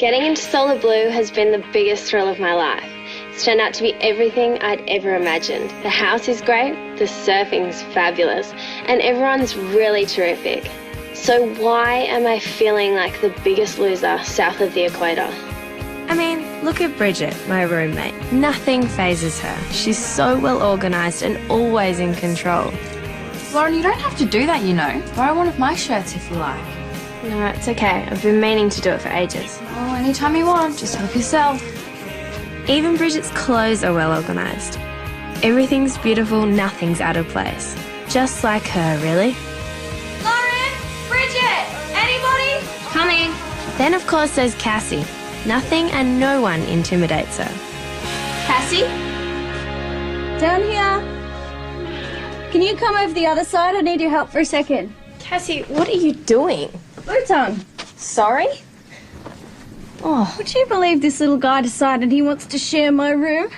Getting into Solar Blue has been the biggest thrill of my life. It's turned out to be everything I'd ever imagined. The house is great, the surfing's fabulous, and everyone's really terrific. So why am I feeling like the biggest loser south of the equator? I mean, look at Bridget, my roommate. Nothing phases her. She's so well organised and always in control. Lauren, you don't have to do that, you know. Borrow one of my shirts if you like. No, it's okay. I've been meaning to do it for ages. Oh, anytime you want. Just help yourself. Even Bridget's clothes are well organised. Everything's beautiful, nothing's out of place. Just like her, really. Lauren! Bridget! Anybody? Coming! Then, of course, there's Cassie. Nothing and no one intimidates her. Cassie? Down here. Can you come over the other side? I need your help for a second. Cassie, what are you doing? Blue tongue. Sorry? Oh, Would you believe this little guy decided he wants to share my room?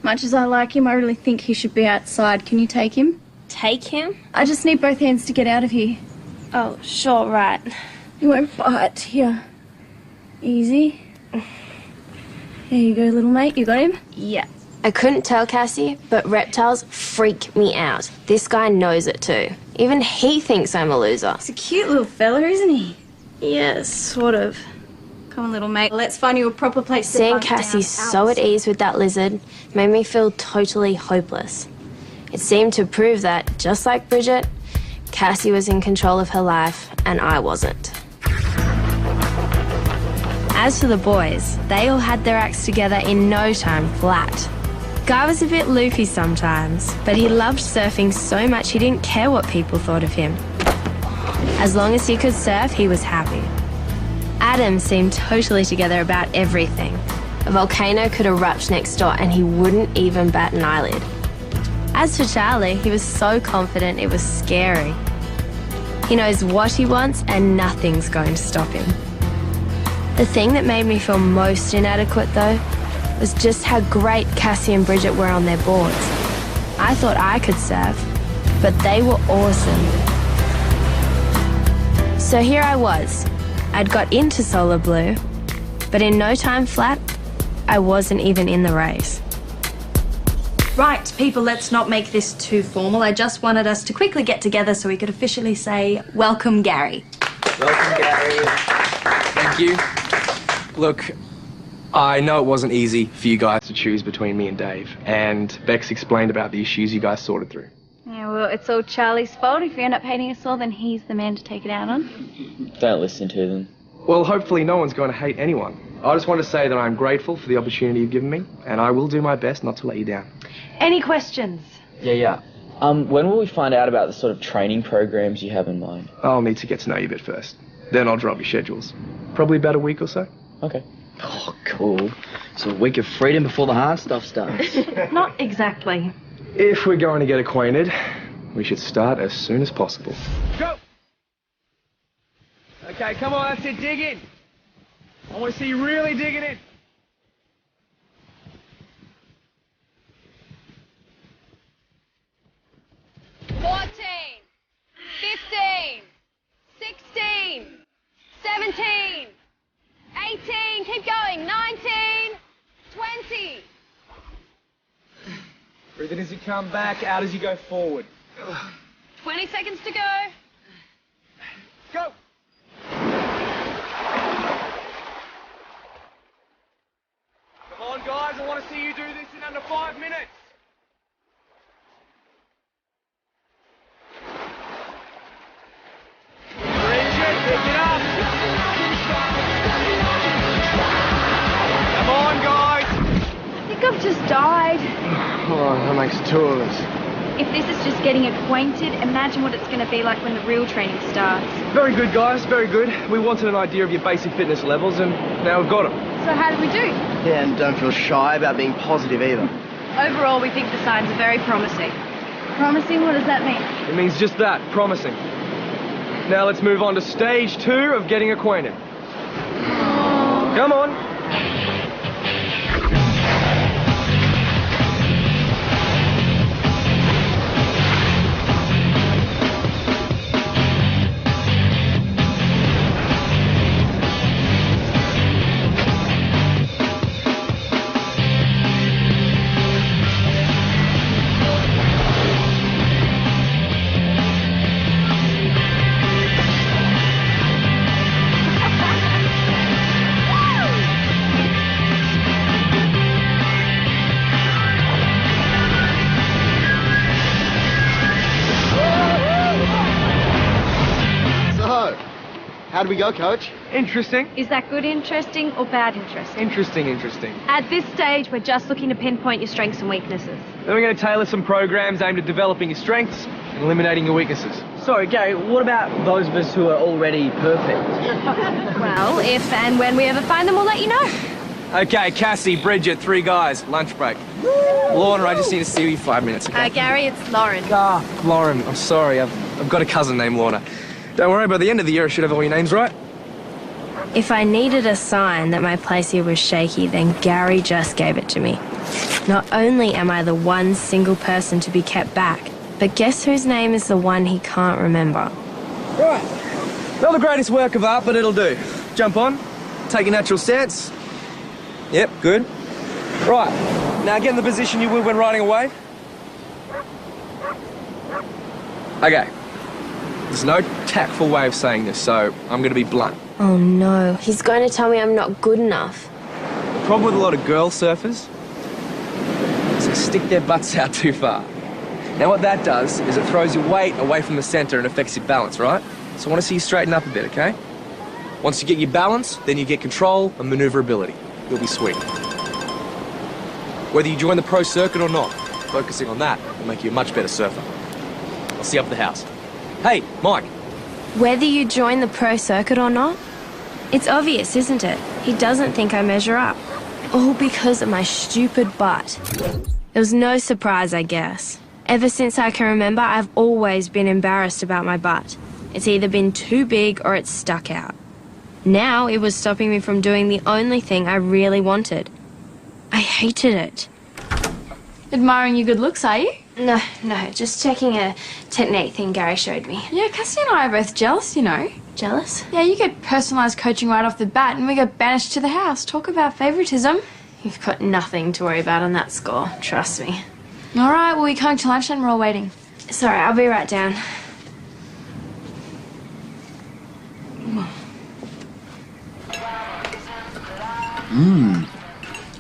Much as I like him, I really think he should be outside. Can you take him? take him? I just need both hands to get out of here. Oh, sure, right. You won't bite. Here. Easy. There you go, little mate. You got him? Yeah. I couldn't tell Cassie, but reptiles freak me out. This guy knows it too. Even he thinks I'm a loser. He's a cute little fella, isn't he? Yeah, sort of. Come on, little mate. Let's find you a proper place to Seeing bunk down. Cassie so at ease with that lizard made me feel totally hopeless. It seemed to prove that, just like Bridget, Cassie was in control of her life and I wasn't. As for the boys, they all had their acts together in no time flat. Guy was a bit loopy sometimes, but he loved surfing so much he didn't care what people thought of him. As long as he could surf, he was happy. Adam seemed totally together about everything. A volcano could erupt next door and he wouldn't even bat an eyelid. As for Charlie, he was so confident it was scary. He knows what he wants and nothing's going to stop him. The thing that made me feel most inadequate, though, was just how great Cassie and Bridget were on their boards. I thought I could surf, but they were awesome. So here I was. I'd got into Solar Blue, but in no time flat, I wasn't even in the race. Right, people, let's not make this too formal. I just wanted us to quickly get together so we could officially say, welcome, Gary. Welcome, Gary. Thank you. Look, I know it wasn't easy for you guys to choose between me and Dave, and Bex explained about the issues you guys sorted through. Yeah, well, it's all Charlie's fault. If you end up hating us all, then he's the man to take it out on. Don't listen to them. Well, hopefully no one's going to hate anyone. I just want to say that I'm grateful for the opportunity you've given me, and I will do my best not to let you down. Any questions? Yeah. When will we find out about the sort of training programs you have in mind? I'll need to get to know you a bit first. Then I'll drop your schedules. Probably about a week or so. Okay. Oh, cool. So a week of freedom before the hard stuff starts. Not exactly. If we're going to get acquainted, we should start as soon as possible. Go! Okay, come on, that's it, dig in. I want to see you really digging in. $14, $15, $16, $17, $18, keep going, $19, $20. Breathe in as you come back, out as you go forward. 20 seconds to go. Go! Come on, guys, I want to see you do this in under 5 minutes. Bridget, pick it up. Come on, guys. I think I've just died. Oh, that makes two of us. If this is just getting acquainted, imagine what it's going to be like when the real training starts. Very good, guys, very good. We wanted an idea of your basic fitness levels, and now we've got them. So how did we do? Yeah, and don't feel shy about being positive either. Overall, we think the signs are very promising. Promising? What does that mean? It means just that, promising. Now let's move on to stage 2 of getting acquainted. Come on. How'd we go, Coach? Interesting. Is that good interesting or bad interesting? Interesting. At this stage, we're just looking to pinpoint your strengths and weaknesses. Then we're going to tailor some programs aimed at developing your strengths and eliminating your weaknesses. Sorry, Gary, what about those of us who are already perfect? Well, if and when we ever find them, we'll let you know. Okay, Cassie, Bridget, 3 guys, lunch break. Lorna, I just need to see you 5 minutes, okay? Gary, it's Lauren. Lauren, I'm sorry, I've got a cousin named Lorna. Don't worry, by the end of the year I should have all your names right. If I needed a sign that my place here was shaky, then Gary just gave it to me. Not only am I the one single person to be kept back, but guess whose name is the one he can't remember? Right, not the greatest work of art, but it'll do. Jump on, take your natural stance. Yep, good. Right, now get in the position you would when riding a wave. Okay, there's no tactful way of saying this, so I'm going to be blunt. Oh no, he's going to tell me I'm not good enough. The problem with a lot of girl surfers is they stick their butts out too far. Now what that does is it throws your weight away from the center and affects your balance, right? So I want to see you straighten up a bit, okay? Once you get your balance, then you get control and maneuverability. You'll be sweet. Whether you join the pro circuit or not, focusing on that will make you a much better surfer. I'll see you up at the house. Hey, Mike. Whether you join the pro circuit or not, it's obvious, isn't it? He doesn't think I measure up. All because of my stupid butt. It was no surprise, I guess. Ever since I can remember, I've always been embarrassed about my butt. It's either been too big or it's stuck out. Now it was stopping me from doing the only thing I really wanted. I hated it. Admiring your good looks, are you? No, just checking a technique thing Gary showed me. Yeah, Cassie and I are both jealous, you know. Jealous? Yeah, you get personalised coaching right off the bat and we get banished to the house. Talk about favouritism. You've got nothing to worry about on that score, trust me. All right, well, we coming to lunch and we're all waiting. Sorry, I'll be right down.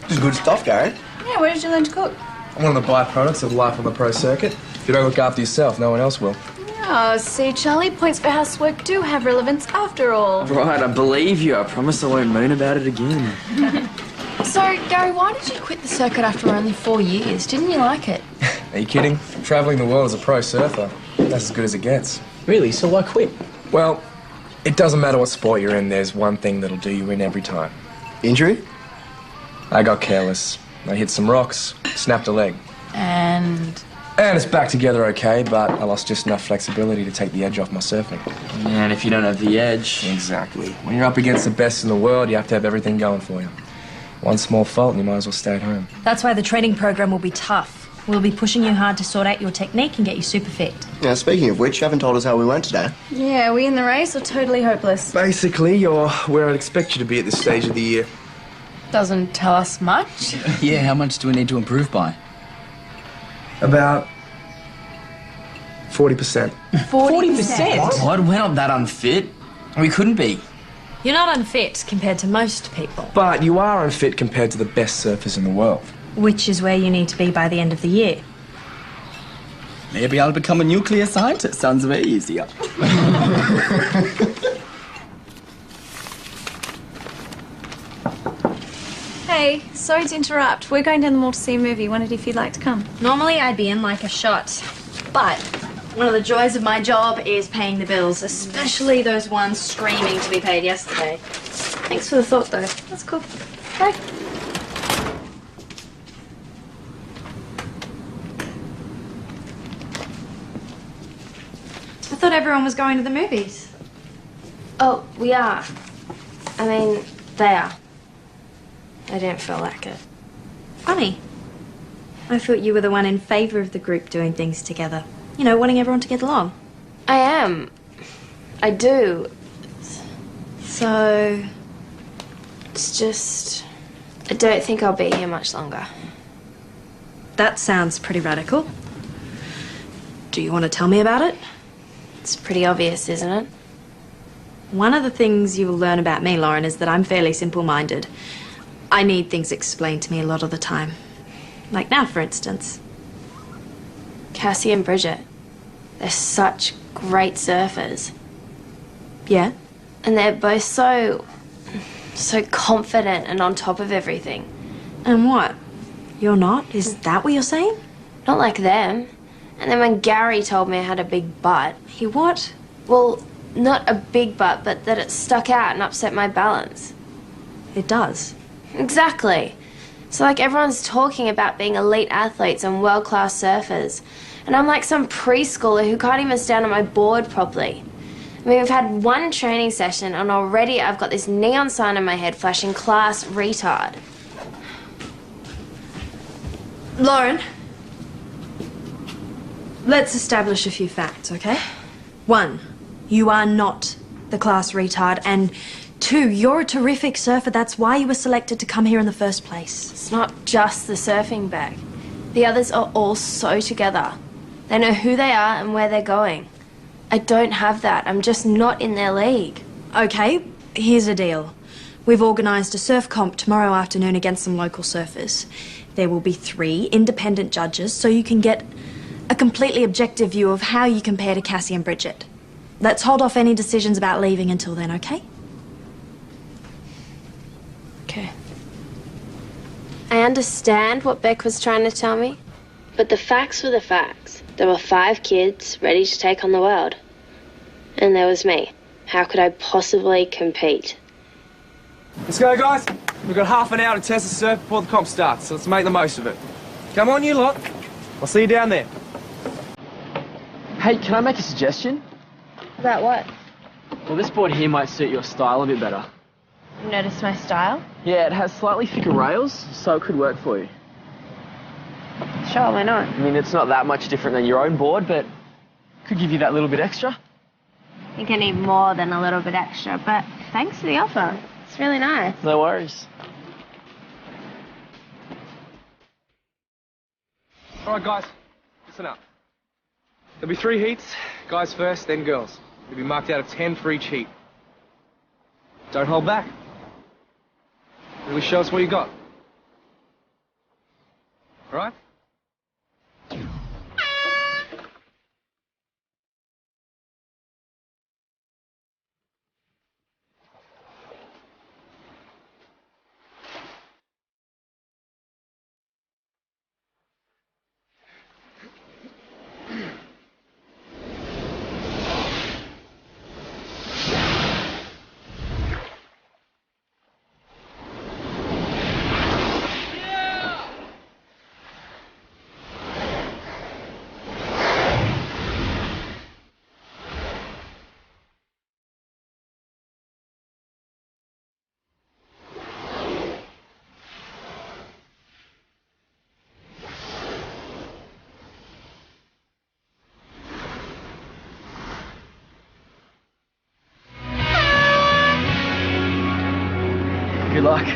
This is good stuff, Gary. Yeah, where did you learn to cook? I'm one of the byproducts of life on the pro circuit. If you don't look after yourself, no one else will. Oh, see, Charlie, points for housework do have relevance after all. Right, I believe you. I promise I won't moan about it again. So, Gary, why did you quit the circuit after only 4 years? Didn't you like it? Are you kidding? Travelling the world as a pro surfer, that's as good as it gets. Really? So why quit? Well, it doesn't matter what sport you're in, there's one thing that'll do you in every time. Injury? I got careless. I hit some rocks, snapped a leg. And And it's back together okay, but I lost just enough flexibility to take the edge off my surfing. And if you don't have the edge... Exactly. When you're up against the best in the world, you have to have everything going for you. One small fault and you might as well stay at home. That's why the training program will be tough. We'll be pushing you hard to sort out your technique and get you super fit. Yeah, speaking of which, you haven't told us how we went today. Yeah, we in the race or totally hopeless? Basically, you're where I'd expect you to be at this stage of the year. doesn't tell us much. Yeah, how much do we need to improve by? About 40%. 40%? What? We're not that unfit. We couldn't be. You're not unfit compared to most people. But you are unfit compared to the best surfers in the world. Which is where you need to be by the end of the year. Maybe I'll become a nuclear scientist. Sounds way easier. Hey, sorry to interrupt. We're going down the mall to see a movie. Wondered if you'd like to come. Normally I'd be in like a shot, but one of the joys of my job is paying the bills, especially those ones screaming to be paid yesterday. Thanks for the thought, though. That's cool. Bye. I thought everyone was going to the movies. Oh, we are. I mean, they are. I didn't feel like it. Funny. I thought you were the one in favour of the group doing things together. You know, wanting everyone to get along. I am. I do. So... It's just... I don't think I'll be here much longer. that sounds pretty radical. Do you want to tell me about it? It's pretty obvious, isn't it? One of the things you will learn about me, Lauren, is that I'm fairly simple-minded. I need things explained to me a lot of the time. Like now, for instance. Cassie and Bridget. They're such great surfers. Yeah? And they're both so confident and on top of everything. And what? You're not? Is that what you're saying? Not like them. And then when Gary told me I had a big butt. He what? Well, not a big butt, but that it stuck out and upset my balance. It does. Exactly. So like everyone's talking about being elite athletes and world-class surfers. And I'm like some preschooler who can't even stand on my board properly. I mean, we've had one training session and already I've got this neon sign in my head flashing class retard. Lauren, let's establish a few facts, okay? 1, you are not the class retard, and 2, you're a terrific surfer. That's why you were selected to come here in the first place. It's not just the surfing bag. The others are all so together. They know who they are and where they're going. I don't have that. I'm just not in their league. Okay, here's the deal. We've organised a surf comp tomorrow afternoon against some local surfers. There will be 3 independent judges, so you can get a completely objective view of how you compare to Cassie and Bridget. Let's hold off any decisions about leaving until then, okay? Okay. I understand what Beck was trying to tell me, but the facts were the facts. There were 5 kids ready to take on the world. And there was me. How could I possibly compete? Let's go, guys. We've got half an hour to test the surf before the comp starts, so let's make the most of it. Come on, you lot. I'll see you down there. Hey, can I make a suggestion? About what? Well, this board here might suit your style a bit better. You noticed my style? Yeah, it has slightly thicker rails, so it could work for you. Sure, why not? I mean, it's not that much different than your own board, but could give you that little bit extra. I think I need more than a little bit extra, but thanks for the offer. It's really nice. No worries. All right, guys, listen up. There'll be 3 heats, guys first, then girls. You'll be marked out of 10 for each heat. Don't hold back. Really show us what you got. All right? Good luck.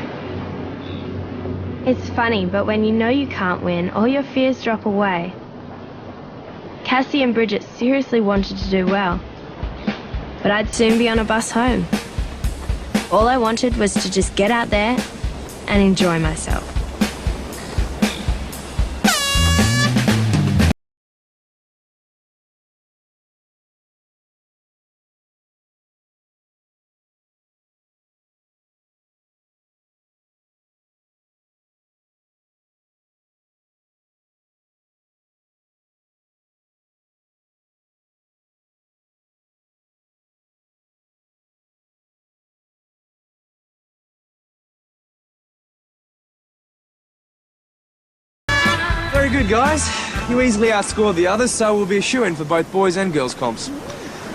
It's funny, but when you know you can't win, all your fears drop away. Cassie and Bridget seriously wanted to do well, but I'd soon be on a bus home. All I wanted was to just get out there and enjoy myself. Very good, guys. You easily outscored the others, so we'll be a shoo-in for both boys and girls comps.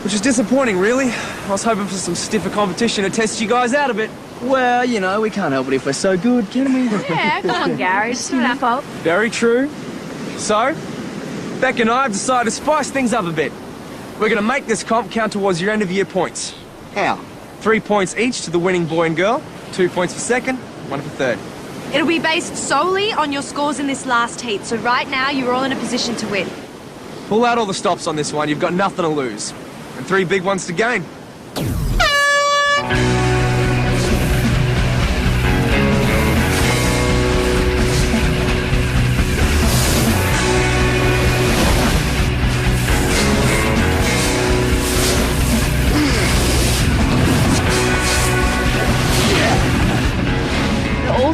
Which is disappointing, really. I was hoping for some stiffer competition to test you guys out a bit. Well, you know, we can't help it if we're so good, can we? Yeah, come on, Gary. It's not our fault. Very true. So, Beck and I have decided to spice things up a bit. We're going to make this comp count towards your end-of-year points. How? 3 points each to the winning boy and girl, 2 points for second, 1 for third. It'll be based solely on your scores in this last heat, so right now you're all in a position to win. Pull out all the stops on this one, you've got nothing to lose. And 3 big ones to gain.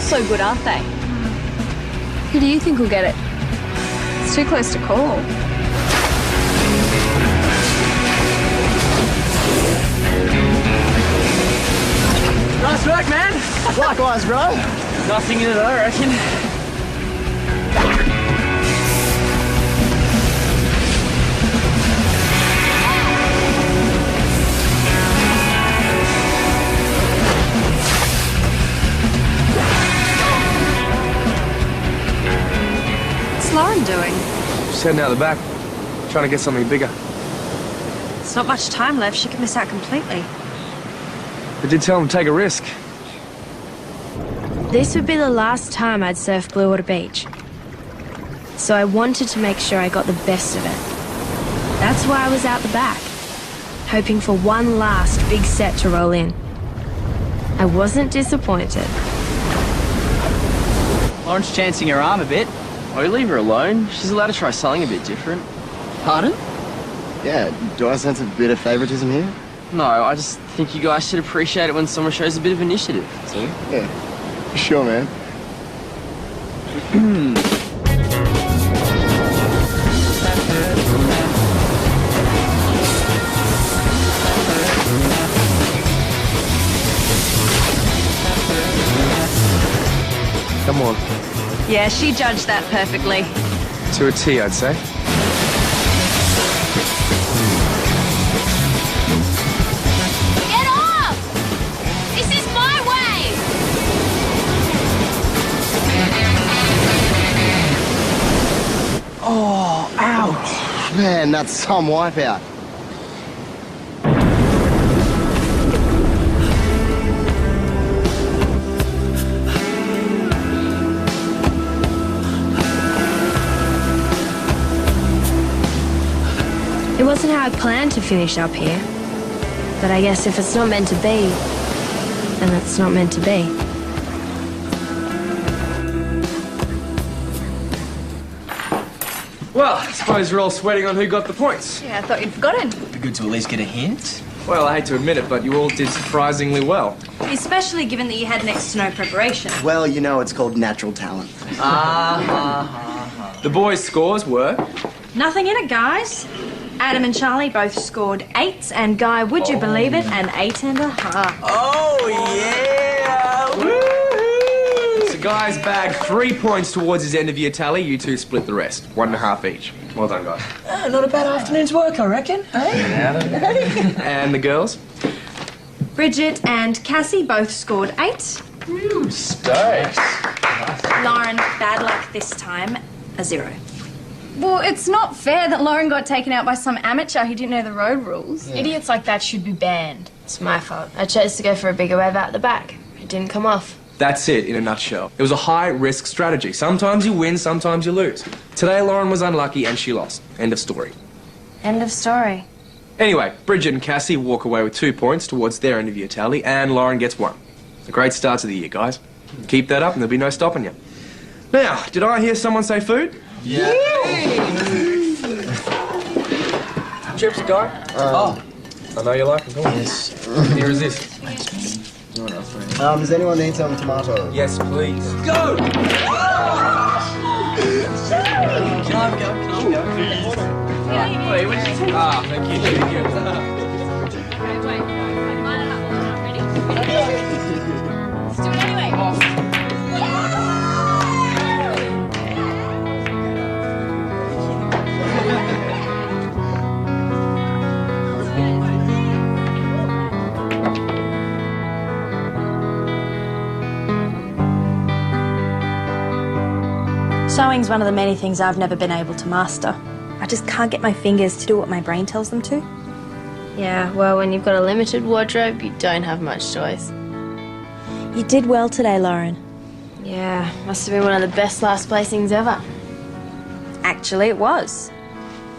so good, aren't they? Who do you think will get it? It's too close to call. Nice work, man. Likewise, bro. Nothing in it, I reckon. What's Lauren doing? Just heading out the back, trying to get something bigger. There's not much time left. She could miss out completely. I did tell him to take a risk. This would be the last time I'd surf Bluewater Beach. So I wanted to make sure I got the best of it. That's why I was out the back, hoping for one last big set to roll in. I wasn't disappointed. Lauren's chancing her arm a bit. Oh, leave her alone. She's allowed to try something a bit different. Pardon? Yeah, do I sense a bit of favouritism here? No, I just think you guys should appreciate it when someone shows a bit of initiative. See? Yeah, sure, man. Come on. Yeah, she judged that perfectly. To a T, I'd say. Get off! This is my way! Oh, ouch. Man, that's some wipeout. It wasn't how I planned to finish up here. But I guess if it's not meant to be, then it's not meant to be. Well, I suppose we're all sweating on who got the points. Yeah, I thought you'd forgotten. Be good to at least get a hint. Well, I hate to admit it, but you all did surprisingly well. Especially given that you had next to no preparation. Well, you know, it's called natural talent. The boys' scores were... Nothing in it, guys. Adam and Charlie both scored 8s, and Guy, would you believe it, an 8.5. Oh, yeah! So guys bagged 3 points towards his end of year tally. You two split the rest. 1.5 each. Well done, guys. Not a bad afternoon's work, I reckon. Eh? And the girls? Bridget and Cassie both scored 8. Stokes. Lauren, bad luck this time, a 0. Well, it's not fair that Lauren got taken out by some amateur who didn't know the road rules. Yeah. Idiots like that should be banned. It's my fault. I chose to go for a bigger wave out the back. It didn't come off. That's it in a nutshell. It was a high-risk strategy. Sometimes you win, sometimes you lose. Today, Lauren was unlucky and she lost. End of story. End of story. Anyway, Bridget and Cassie walk away with 2 points towards their end of year tally, and Lauren gets 1. A great start to the year, guys. Keep that up and there'll be no stopping you. Now, did I hear someone say food? Yeah. Chips, Guy? I know you like them. Come on. Yes. Here is this. Does anyone need some tomatoes? Yes, please. Go! Can I go? Wait, what did you say? Thank you. Thank you. Let's do it anyway. Sewing's one of the many things I've never been able to master. I just can't get my fingers to do what my brain tells them to. Yeah, well, when you've got a limited wardrobe, you don't have much choice. You did well today, Lauren. Yeah, must have been one of the best last placings ever. Actually, it was.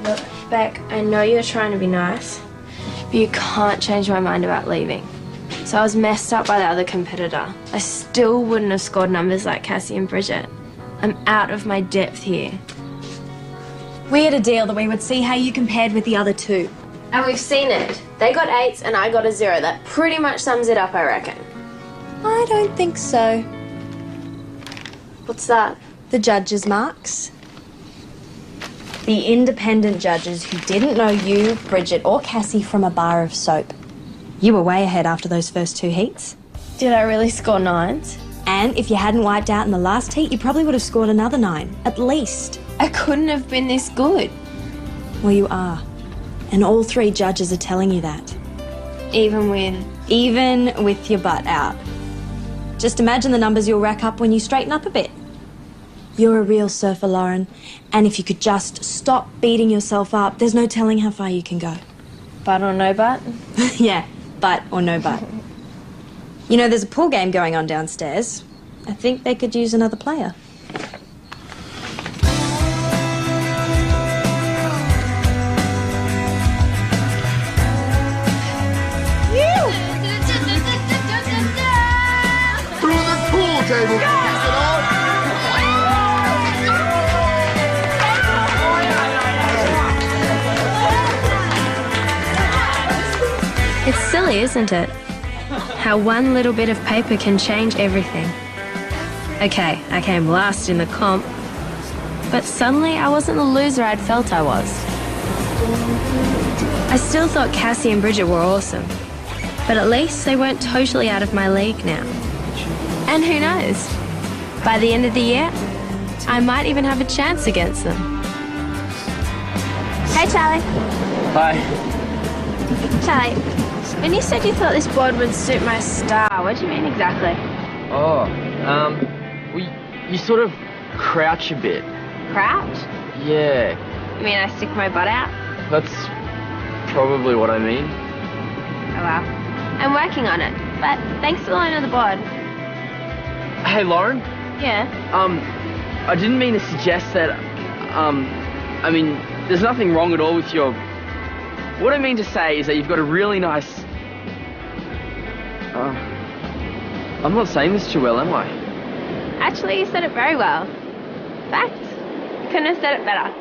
Look, Beck, I know you're trying to be nice, but you can't change my mind about leaving. So I was messed up by the other competitor. I still wouldn't have scored numbers like Cassie and Bridget. I'm out of my depth here. We had a deal that we would see how you compared with the other two. And we've seen it. They got 8s and I got a 0. That pretty much sums it up, I reckon. I don't think so. What's that? The judges' marks. The independent judges who didn't know you, Bridget, or Cassie from a bar of soap. You were way ahead after those first 2 heats. Did I really score 9s? And if you hadn't wiped out in the last heat, you probably would have scored another 9, at least. I couldn't have been this good. Well, you are. And all 3 judges are telling you that. Even with your butt out. Just imagine the numbers you'll rack up when you straighten up a bit. You're a real surfer, Lauren. And if you could just stop beating yourself up, there's no telling how far you can go. Butt or no butt? Yeah, butt or no butt. You know, there's a pool game going on downstairs. I think they could use another player. Through the pool table, pass it on. It's silly, isn't it? How one little bit of paper can change everything. Okay, I came last in the comp, but suddenly I wasn't the loser I'd felt I was. I still thought Cassie and Bridget were awesome, but at least they weren't totally out of my league now. And who knows? By the end of the year, I might even have a chance against them. Hey, Charlie. Hi. Charlie, when you said you thought this board would suit my style, what do you mean exactly? Oh, well, you sort of crouch a bit. Crouch? Yeah, You mean I stick my butt out? that's probably what I mean. Oh well. I'm working on it, but thanks for the line of the board. Hey, Lauren? Yeah? I didn't mean to suggest that, I mean, there's nothing wrong at all with your... What I mean to say is that you've got a really nice... I'm not saying this too well, am I? Actually, you said it very well. In fact, you couldn't have said it better.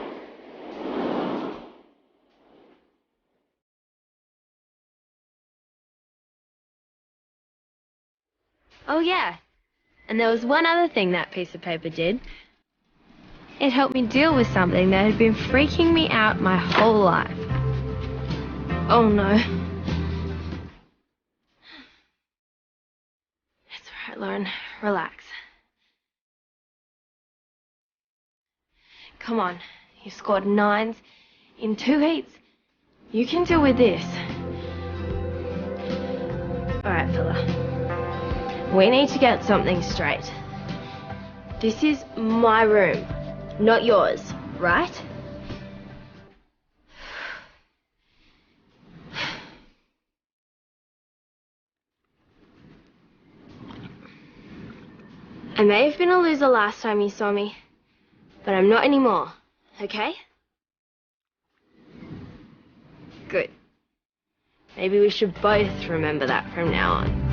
Oh yeah, and there was one other thing that piece of paper did. It helped me deal with something that had been freaking me out my whole life. Oh no. It's alright, Lauren. Relax. Come on. You scored 9s in 2 heats. You can deal with this. Alright, fella. We need to get something straight. This is my room, not yours, right? I may have been a loser last time you saw me, but I'm not anymore, okay? Good. Maybe we should both remember that from now on.